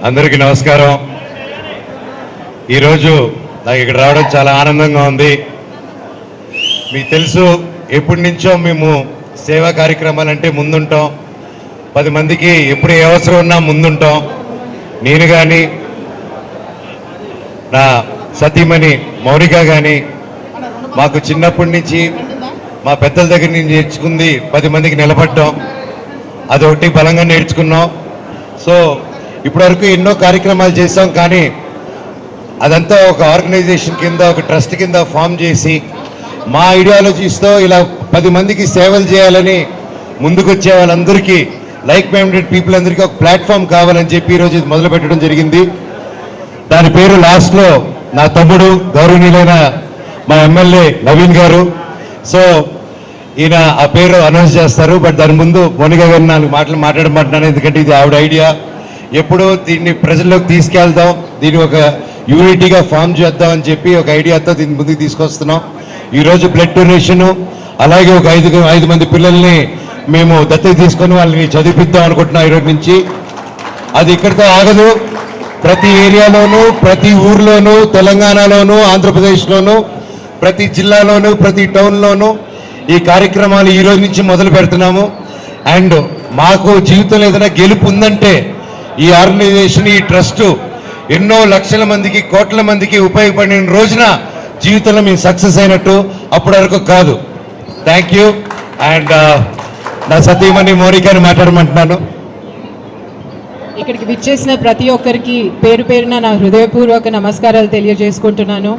అందరికీ నమస్కారం. ఈరోజు నాకు ఇక్కడ రావడం చాలా ఆనందంగా ఉంది. మీకు తెలుసు, ఎప్పటి నుంచో మేము సేవా కార్యక్రమాలంటే ముందుంటాం. 10 మందికి ఎప్పుడు ఏ అవసరం ఉన్నా ముందుంటాం. నేను కానీ, నా సతీమణి మౌనిక కానీ మాకు చిన్నప్పటి నుంచి మా పెద్దల దగ్గర నుంచి నేర్చుకుంది 10 మందికి నిలబడటం. అదొకటి బలంగా నేర్చుకున్నాం. సో ఇప్పటివరకు ఎన్నో కార్యక్రమాలు చేసాం, కానీ అదంతా ఒక ఆర్గనైజేషన్ కింద, ఒక ట్రస్ట్ కింద ఫామ్ చేసి మా ఐడియాలజీస్తో ఇలా 10 మందికి సేవలు చేయాలని ముందుకు వచ్చే వాళ్ళందరికీ, లైక్ మైండెడ్ పీపుల్ అందరికీ ఒక ప్లాట్ఫామ్ కావాలని చెప్పి ఈరోజు ఇది మొదలు పెట్టడం జరిగింది. దాని పేరు లాస్ట్లో నా తమ్ముడు గౌరవనీయులైన మా ఎమ్మెల్యే నవీన్ గారు. సో ఈయన ఆ పేరు అనౌన్స్ చేస్తారు. బట్ దాని ముందు మౌనిక గారు 4 మాటలు మాట్లాడమంటున్నాను, ఎందుకంటే ఇది ఆవిడ ఐడియా. ఎప్పుడూ దీన్ని ప్రజల్లోకి తీసుకెళ్దాం, దీన్ని ఒక యూనిటీగా ఫామ్ చేద్దాం అని చెప్పి ఒక ఐడియాతో దీన్ని ముందుకు తీసుకొస్తున్నాం. ఈరోజు బ్లడ్ డొనేషను, అలాగే ఒక 5 మంది పిల్లల్ని మేము దత్తత తీసుకొని వాళ్ళని చదివిద్దాం అనుకుంటున్నాం ఈరోజు నుంచి. అది ఇక్కడితో ఆగదు. ప్రతి ఏరియాలోనూ, ప్రతి ఊర్లోనూ, తెలంగాణలోనూ, ఆంధ్రప్రదేశ్లోనూ, ప్రతి జిల్లాలోనూ, ప్రతి టౌన్లోనూ ఈ కార్యక్రమాలు ఈరోజు నుంచి మొదలు పెడుతున్నాము. అండ్ మాకు జీవితంలో ఏదైనా గెలుపు ఉందంటే ఈ ఆర్గనైజేషన్, ఈ ట్రస్ట్ ఎన్నో లక్షల మందికి, కోట్ల మందికి ఉపయోగపడిన రోజున జీవితంలో మేము సక్సెస్ అయినట్టు. అప్పటి వరకు కాదు. Thank you. అండ్ నా సతీమణి మౌనికని మాట్లాడమంటున్నాను. ఇక్కడికి విచ్చేసిన ప్రతి ఒక్కరికి పేరు పేరున నా హృదయపూర్వక నమస్కారాలు తెలియజేసుకుంటున్నాను.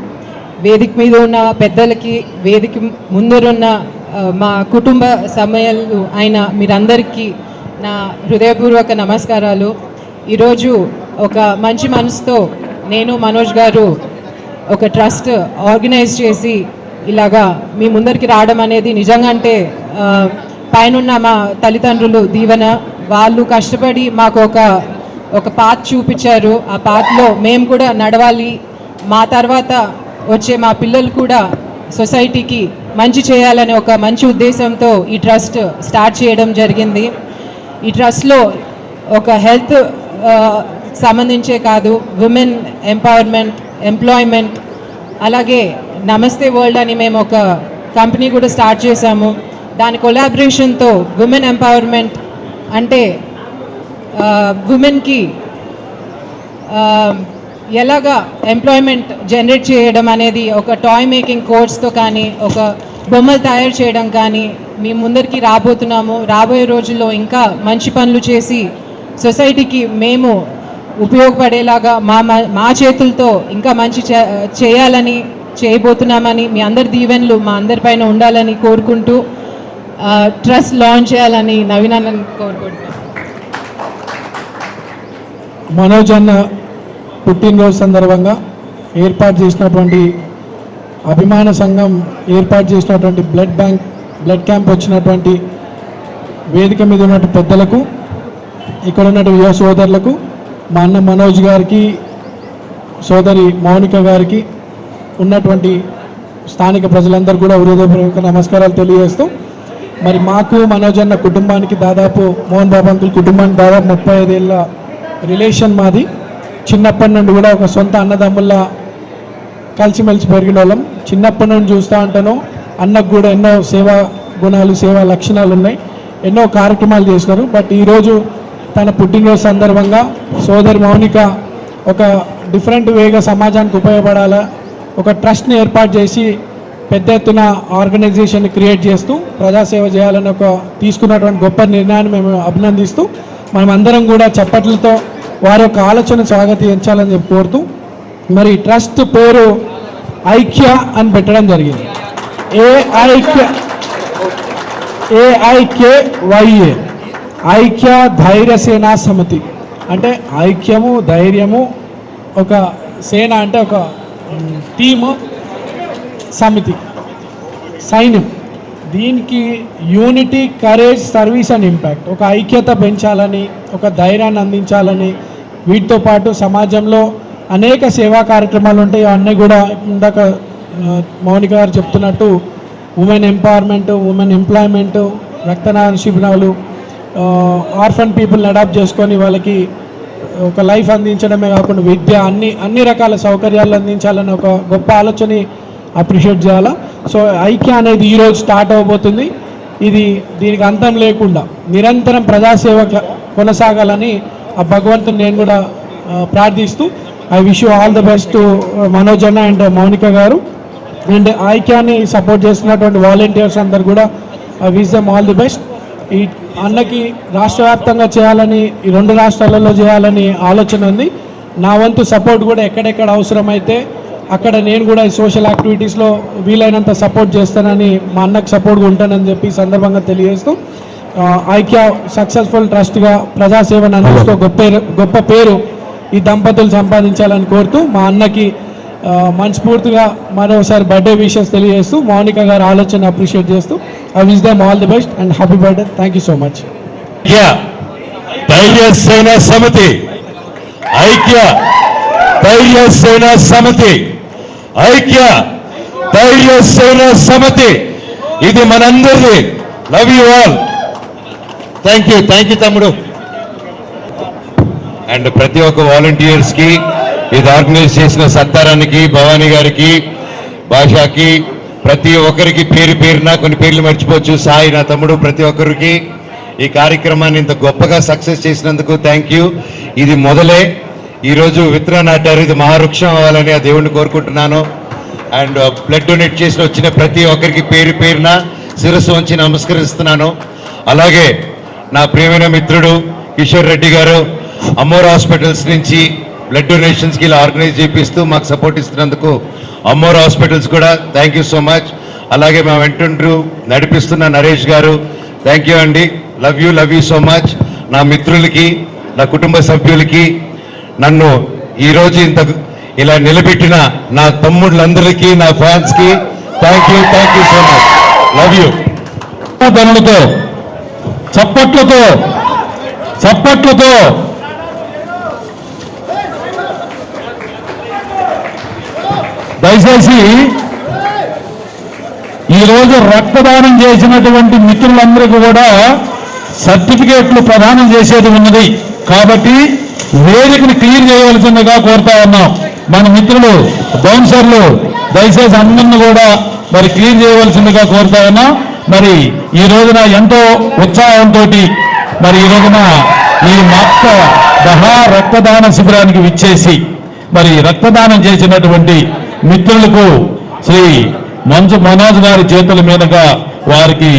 వేదిక మీద ఉన్న పెద్దలకి, వేదిక ముందరున్న మా కుటుంబ సమయాలు అయిన మీరందరికీ నా హృదయపూర్వక నమస్కారాలు. ఈరోజు ఒక మంచి మనసుతో నేను, మనోజ్ గారు ఒక ట్రస్ట్ ఆర్గనైజ్ చేసి ఇలాగా మీ ముందరికి రావడం అనేది నిజంగా అంటే పైనున్న మా తల్లిదండ్రులు దీవెన. వాళ్ళు కష్టపడి మాకు ఒక పాత్ చూపించారు. ఆ పాత్లో మేము కూడా నడవాలి. మా తర్వాత వచ్చే మా పిల్లలు కూడా సొసైటీకి మంచి చేయాలనే ఒక మంచి ఉద్దేశంతో ఈ ట్రస్ట్ స్టార్ట్ చేయడం జరిగింది. ఈ ట్రస్ట్లో ఒక హెల్త్ సంబంధించే కాదు, విమెన్ ఎంపవర్మెంట్, ఎంప్లాయ్మెంట్, అలాగే నమస్తే వరల్డ్ అని మేము ఒక కంపెనీ కూడా స్టార్ట్ చేశాము. దాని కొలాబరేషన్తో విమెన్ ఎంపవర్మెంట్ అంటే విమెన్కి ఎలాగా ఎంప్లాయ్మెంట్ జనరేట్ చేయడం అనేది ఒక టాయ్ మేకింగ్ కోర్స్తో కానీ, ఒక బొమ్మలు తయారు చేయడం కానీ మీ ముందరికి రాబోతున్నాము. రాబోయే రోజుల్లో ఇంకా మంచి పనులు చేసి సొసైటీకి మేము ఉపయోగపడేలాగా మా చేతులతో ఇంకా మంచి చేయాలని చేయబోతున్నామని మీ అందరి దీవెనలు మా అందరిపైన ఉండాలని కోరుకుంటూ ట్రస్ట్ లాంచ్ చేయాలని నవీన్ అన్నని కోరుకుంటున్నాను. మనోజ్ అన్న పుట్టినరోజు సందర్భంగా ఏర్పాటు చేసినటువంటి అభిమాన సంఘం ఏర్పాటు చేసినటువంటి బ్లడ్ క్యాంప్ వచ్చినటువంటి వేదిక మీద ఉన్నటువంటి పెద్దలకు, ఇక్కడ ఉన్నటువంటి యువ సోదరులకు, మా అన్న మనోజ్ గారికి, సోదరి మౌనిక గారికి, ఉన్నటువంటి స్థానిక ప్రజలందరూ కూడా హృదయపూర్వక నమస్కారాలు తెలియజేస్తూ, మరి మాకు మనోజ్ అన్న కుటుంబానికి దాదాపు, మోహన్ బాబు అంకుల్ కుటుంబానికి దాదాపు 35 ఏళ్ళ రిలేషన్ మాది. చిన్నప్పటి నుండి కూడా ఒక సొంత అన్నదమ్ముల్లా కలిసిమెలిసి పెరిగిన వాళ్ళం. చిన్నప్పటి నుండి చూస్తూ ఉంటాను. అన్నకు కూడా ఎన్నో సేవా గుణాలు, సేవా లక్షణాలు ఉన్నాయి. ఎన్నో కార్యక్రమాలు చేసినారు. బట్ ఈరోజు తన పుట్టినరోజు సందర్భంగా సోదరి మౌనిక ఒక డిఫరెంట్ వేగా సమాజానికి ఉపయోగపడాలా, ఒక ట్రస్ట్ని ఏర్పాటు చేసి పెద్ద ఎత్తున ఆర్గనైజేషన్ క్రియేట్ చేస్తూ ప్రజాసేవ చేయాలని తీసుకున్నటువంటి గొప్ప నిర్ణయాన్ని మేము అభినందిస్తూ, మనం అందరం కూడా చప్పట్లతో వారి యొక్క ఆలోచన స్వాగతించాలని చెప్పి కోరుతూ, మరి ట్రస్ట్ పేరు ఐక్య అని పెట్టడం జరిగింది. AIKYA, ఐక్య ధైర్య సేనా సమితి. అంటే ఐక్యము, ధైర్యము, ఒక సేన అంటే ఒక టీము, సమితి సైన్యం. దీనికి unity, courage, service and impact, ఒక ఐక్యత పెంచాలని, ఒక ధైర్యాన్ని అందించాలని, వీటితో పాటు సమాజంలో అనేక సేవా కార్యక్రమాలు ఉంటాయి. అన్నీ కూడా ఇందాక మౌనిక గారు చెప్తున్నట్టు ఉమెన్ ఎంపవర్మెంట్, ఉమెన్ ఎంప్లాయ్మెంట్, రక్తదాన శిబిరాలు, ఆర్ఫన్ పీపుల్ని అడాప్ట్ చేసుకొని వాళ్ళకి ఒక లైఫ్ అందించడమే కాకుండా విద్య అన్ని రకాల సౌకర్యాలు అందించాలని ఒక గొప్ప ఆలోచనని అప్రిషియేట్ చేయాలా. సో ఐక్య అనేది ఈరోజు స్టార్ట్ అవబోతుంది. దీనికి అంతం లేకుండా నిరంతరం ప్రజాసేవ కొనసాగాలని ఆ భగవంతుని నేను కూడా ప్రార్థిస్తూ I wish you all the best to Manoj అన్న అండ్ మౌనిక గారు అండ్ ఐక్యాన్ని సపోర్ట్ చేస్తున్నటువంటి వాలంటీర్స్ అందరు కూడా I wish them all the best. ఈ అన్నకి రాష్ట్ర వ్యాప్తంగా చేయాలని, ఈ 2 రాష్ట్రాలలో చేయాలని ఆలోచన ఉంది. నా వంతు సపోర్ట్ కూడా ఎక్కడెక్కడ అవసరమైతే అక్కడ నేను కూడా ఈ సోషల్ యాక్టివిటీస్లో వీలైనంత సపోర్ట్ చేస్తానని, మా అన్నకు సపోర్ట్గా ఉంటానని చెప్పి సందర్భంగా తెలియజేస్తూ ఐక్య సక్సెస్ఫుల్ ట్రస్ట్గా ప్రజాసేవను అందిస్తూ గొప్ప పేరు ఈ దంపతులు సంపాదించాలని కోరుతూ మా అన్నకి మనస్ఫూర్తిగా మరోసారి బర్త్డే విషెస్ తెలియజేస్తూ మౌనిక గారి ఆలోచన అప్రిషియేట్ చేస్తూ I wish them all the best and happy birthday. Thank you so much. ధైర్య సేన సమితి, ఐక్య ధైర్య సేన సమితి, ఐక్య ధైర్య సేన సమితి, ఇది మనందరిది. Love you all. Thank you తమ్ముడు. అండ్ ప్రతి ఒక్క వాలంటీర్స్కి, ఇది ఆర్గనైజ్ చేసిన సత్తారానికి, భవానీ గారికి, భాషకి, ప్రతి ఒక్కరికి పేరు పేరున కొన్ని పేర్లు మర్చిపోవచ్చు, సాయి నా తమ్ముడు, ప్రతి ఒక్కరికి ఈ కార్యక్రమాన్ని ఇంత గొప్పగా సక్సెస్ చేసినందుకు థ్యాంక్ యూ. ఇది మొదలే, ఈరోజు విత్తనం నాటారు, ఇది మహావృక్షం అవ్వాలని ఆ దేవుణ్ణి కోరుకుంటున్నాను. అండ్ బ్లడ్ డొనేట్ చేసి వచ్చిన ప్రతి ఒక్కరికి పేరు పేరున శిరస్సు వంచి నమస్కరిస్తున్నాను. అలాగే నా ప్రియమైన మిత్రుడు కిషోర్ రెడ్డి గారు అమ్మోర్ హాస్పిటల్స్ నుంచి బ్లడ్ డొనేషన్స్కి ఇలా ఆర్గనైజ్ చేపిస్తూ మాకు సపోర్ట్ ఇస్తున్నందుకు అమ్మోర్ హాస్పిటల్స్ కూడా థ్యాంక్ యూ సో మచ్. అలాగే మా వెంటుండ్రు నడిపిస్తున్న నరేష్ గారు థ్యాంక్ యూ అండి. Love you so much. నా మిత్రులకి, నా కుటుంబ సభ్యులకి, నన్ను ఈరోజు ఇంత ఇలా నిలబెట్టిన నా తమ్ముళ్ళందరికీ, నా ఫ్యాన్స్కి thank you so much. Love you. ధనులతో చప్పట్లతో దయచేసి ఈరోజు రక్తదానం చేసినటువంటి మిత్రులందరికీ కూడా సర్టిఫికేట్లు ప్రదానం చేసేది ఉన్నది కాబట్టి వేదికను క్లియర్ చేయవలసిందిగా కోరుతా ఉన్నాం. మన మిత్రులు బౌన్సర్లు దయచేసి అందరిని కూడా మరి క్లియర్ చేయవలసిందిగా కోరుతా ఉన్నాం. మరి ఈ రోజున ఎంతో ఉత్సాహంతో మరి ఈ రోజున ఈ మొక్క మహా రక్తదాన శిబిరానికి విచ్చేసి మరి రక్తదానం చేసినటువంటి మిత్రులకు శ్రీ మంచు మనోజ్ గారి చేతుల మీదుగా వారికి